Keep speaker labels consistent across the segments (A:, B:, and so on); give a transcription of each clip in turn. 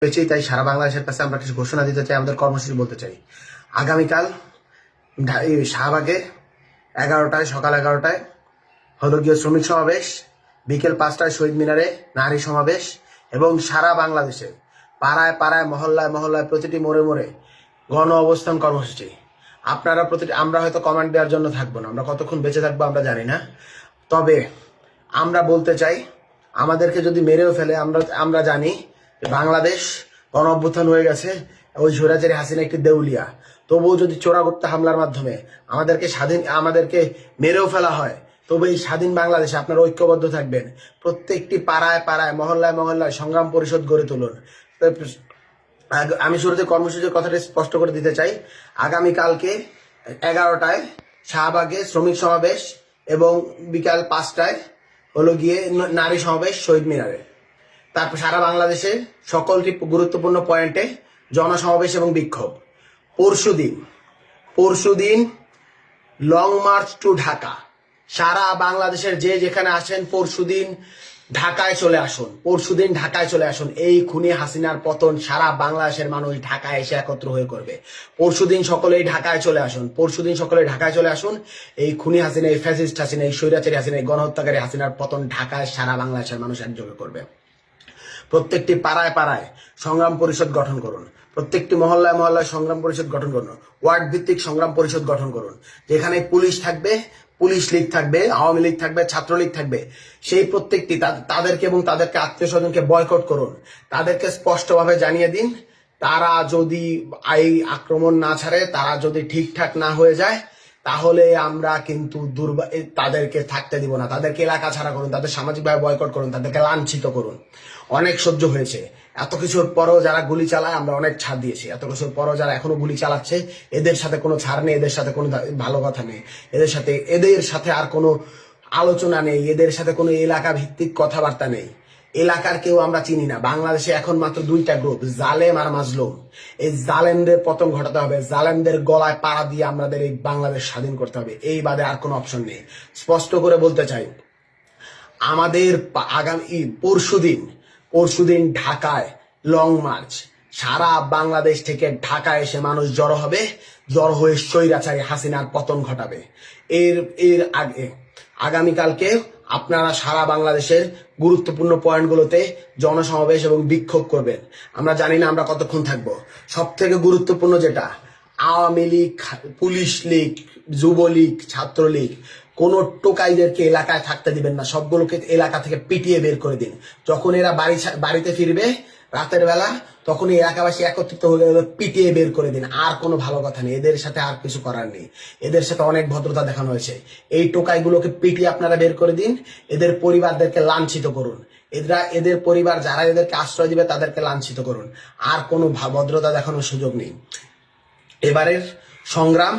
A: হয়েছে, তাই সারা বাংলাদেশের কাছে আমরা কিছু ঘোষণা দিতে চাই, আমাদের কর্মসূচি বলতে চাই। আগামীকাল শাহবাগে 11টায়, সকাল 11টায় হলো গিয়ে শ্রমিক সমাবেশ, বিকেল 5টায় শহীদ মিনারে নারী সমাবেশ এবং সারা বাংলাদেশে পাড়ায় পাড়ায়, মহল্লায় মহল্লায়, প্রতিটি মোড়ে মোড়ে গণ অবস্থান কর্মসূচি। আপনারা আমরা হয়তো কমান্ড দেওয়ার জন্য থাকবো না, আমরা কতক্ষণ বেঁচে থাকবো আমরা জানি না, তবে আমরা বলতে চাই আমাদেরকে যদি মেরেও ফেলে আমরা জানি বাংলাদেশ গণ অভ্যুত্থান হয়ে গেছে, ওই স্বৈরাচারী হাসিনা একটি দেউলিয়া। তবুও যদি চোরাগুপ্তা হামলার মাধ্যমে আমাদেরকে মেরেও ফেলা হয়, তবে এই স্বাধীন বাংলাদেশে আপনারা ঐক্যবদ্ধ থাকবেন। প্রত্যেকটি পাড়ায় পাড়ায়, মহল্লায় মহল্লায় সংগ্রাম পরিষদ গড়ে তুলুন। আমি শুরুতে কর্মসূচির কথাটা স্পষ্ট করে দিতে চাই। আগামীকালকে 11টায় শাহবাগে শ্রমিক সমাবেশ এবং বিকাল 5টায় হলো গিয়ে নারী সমাবেশ শহীদ মিনারে। তারপর সারা বাংলাদেশে সকলটি গুরুত্বপূর্ণ পয়েন্টে জনসমাবেশ এবং বিক্ষোভ। পরশুদিন লং মার্চ টু ঢাকা। সারা বাংলাদেশের যে যেখানে আসেন পরশুদিন ঢাকায় চলে আসুন। এই খুনি হাসিনার পতন সারা বাংলাদেশের মানুষ ঢাকায় এসে একত্র হয়ে করবে। পরশুদিন সকলেই ঢাকায় চলে আসুন। এই খুনি হাসিনা, এই ফ্যাসিস্ট হাসিনা, এই স্বৈরাচারী হাসিনা, এই গণহত্যাকারী হাসিনার পতন ঢাকায় সারা বাংলাদেশের মানুষ একযোগে করবে। প্রত্যেকটি পাড়ায় পাড়ায় সংগ্রাম পরিষদ গঠন করুন। প্রত্যেকটি মহল্লায় মহল্লায় সংগ্রাম পরিষদ গঠন করুন। ওয়ার্ড ভিত্তিক সংগ্রাম পরিষদ গঠন করুন, যেখানে পুলিশ থাকবে, পুলিশ লীগ থাকবে, আওয়ামী লীগ থাকবে, ছাত্রলীগ থাকবে। সেই প্রত্যেকটি তাদেরকে এবং তাদেরকে আত্মীয় স্বজনকে বয়কট করুন। তাদেরকে স্পষ্টভাবে জানিয়ে দিন, তারা যদি এই আক্রমণ না ছাড়ে, তারা যদি ঠিকঠাক না হয়ে যায়, তাহলে আমরা কিন্তু তাদেরকে থাকতে দিব না। তাদেরকে এলাকা ছাড়া করুন, তাদের সামাজিকভাবে বয়কট করুন, তাদেরকে লাঞ্ছিত করুন। অনেক সহ্য হয়েছে, এত কিছুর পরও যারা গুলি চালায় আমরা অনেক ছাড় দিয়েছি। এত কিছুর পরও যারা এখনো গুলি চালাচ্ছে, এদের সাথে কোনো ছাড় নেই, এদের সাথে কোনো ভালো কথা নেই, এদের সাথে আর কোনো আলোচনা নেই, এদের সাথে কোনো এলাকা ভিত্তিক কথাবার্তা নেই। এলাকার কেউ আমরা চিনি না। বাংলাদেশে এখন মাত্র 2টা গ্রুপ, জালেম আর মাজলুম। এই জালেমদের পতন ঘটাতে হবে, জালেমদের গলায় পাড়া দিয়ে আমাদের এই বাংলাদেশ স্বাধীন করতে হবে। এই বাদে আর কোনো অপশন নেই। স্পষ্ট করে বলতে চাই, আমাদের আগামী পরশুদিন ঢাকায় লং মার্চ। সারা বাংলাদেশ থেকে ঢাকায় এসে মানুষ জড়ো হয়ে স্বৈরাচারী হাসিনার পতন ঘটাবে। এর আগে আগামীকালকে আপনারা সারা বাংলাদেশের গুরুত্বপূর্ণ পয়েন্টগুলোতে জনসমাবেশ এবং বিক্ষোভ করবেন। আমরা জানি না আমরা কতক্ষণ থাকবো। সব থেকে গুরুত্বপূর্ণ যেটা, আওয়ামী লীগ, পুলিশ লীগ, যুবলীগ, ছাত্রলীগ, কোন টোকাইদেরকে এলাকায় থাকতে দিবেন না। সবগুলোকে এলাকা থেকে পিটিয়ে বের করে দিন। যখন এরা বাড়িতে ফিরবে রাতের বেলা, তখন এই এলাকাবাসী একত্রিত হয়ে পিটিয়ে বের করে দিন। আর কোনো ভালো কথা নেই, এদের সাথে আর কিছু করার নেই। এদের সাথে অনেক ভদ্রতা দেখানো হয়েছে। এই টোকাইগুলোকে পিটিয়ে আপনারা বের করে দিন। এদের পরিবারদেরকে লাঞ্ছিত করুন। এদের পরিবার যারা এদেরকে আশ্রয় দিবে তাদেরকে লাঞ্ছিত করুন। আর কোনো ভদ্রতা দেখানোর সুযোগ নেই। এবারের সংগ্রাম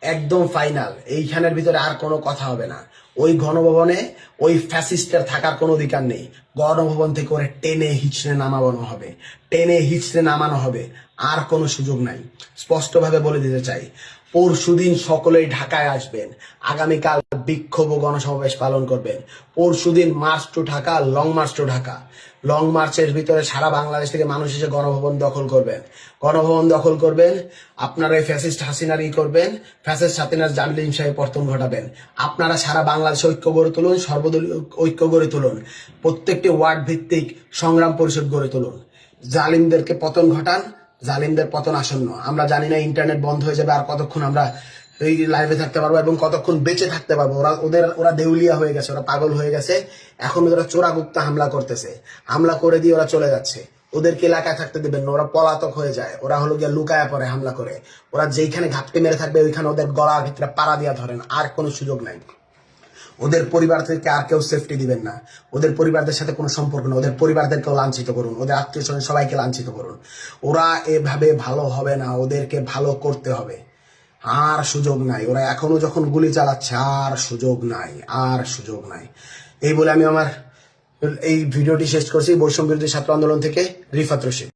A: একদম ফাইনাল। এইখানের ভিতরে আর কোনো কথা হবে না। ওই গণভবনে ওই ফ্যাসিস্টের থাকার কোনো অধিকার নেই। গণভবন থেকে ওরে টেনে হিচড়ে নামানো হবে। আর কোনো সুযোগ নাই। স্পষ্টভাবে বলে দিতে চাই, পরশুদিন সকলেই ঢাকায় আসবেন। আগামীকাল বিক্ষোভ ও গণসমাবেশ পালন করবেন। পরশুদিন march to Dhaka, long march to Dhaka. Long মার্চের ভিতরে সারা বাংলাদেশ থেকে মানুষ এসে গণভবন দখল করবেন। আপনারা এই ফ্যাসিস্ট হাসিনার করবেন, ফ্যাসিস্ট হাসিনার জামিল সাহেব পতন ঘটাবেন। আপনারা সারা বাংলাদেশে ঐক্য গড়ে তুলুন, সর্বদলীয় ঐক্য গড়ে তুলুন। প্রত্যেকটি ওয়ার্ড ভিত্তিক সংগ্রাম পরিষদ গড়ে তুলুন। জালিমদেরকে পতন ঘটান। জালিমদের পতন আসন্ন। আমরা জানি না ইন্টারনেট বন্ধ হয়ে যাবে আর কতক্ষণ আমরা এই লাইভে থাকতে পারবো এবং কতক্ষণ বেঁচে থাকতে পারবো। ওরা দেউলিয়া হয়ে গেছে, ওরা পাগল হয়ে গেছে। এখন ওরা চোরাগুপ্তা হামলা করতেছে, হামলা করে দিয়ে ওরা চলে যাচ্ছে। ওদেরকে এলাকায় থাকতে দেবেন না, ওরা পলাতক হয়ে যায়। ওরা হলো গিয়ে লুকায়া পড়ে হামলা করে। ওরা যেইখানে ঘাপটি মেরে থাকবে ওইখানে ওদের গলার ভিতরে পাড়া দিয়া ধরেন। আর কোনো সুযোগ নাই। ওদের পরিবার থেকে আর কেউ সেফটি দিবেন না। ওদের পরিবারদের সাথে কোনো সম্পর্ক নেই। ওদের পরিবারদেরকেও লাঞ্ছিত করুন, ওদের আত্মীয় স্বজন সবাইকে লাঞ্ছিত করুন। ওরা এভাবে ভালো হবে না, ওদেরকে ভালো করতে হবে। আর সুযোগ নাই। ওরা এখনো যখন গুলি চালাচ্ছে, আর সুযোগ নাই। এই বলে আমি আমার এই ভিডিওটি শেষ করছি। বৈষম্য বিরোধী ছাত্র আন্দোলন থেকে রিফাত রশিদ।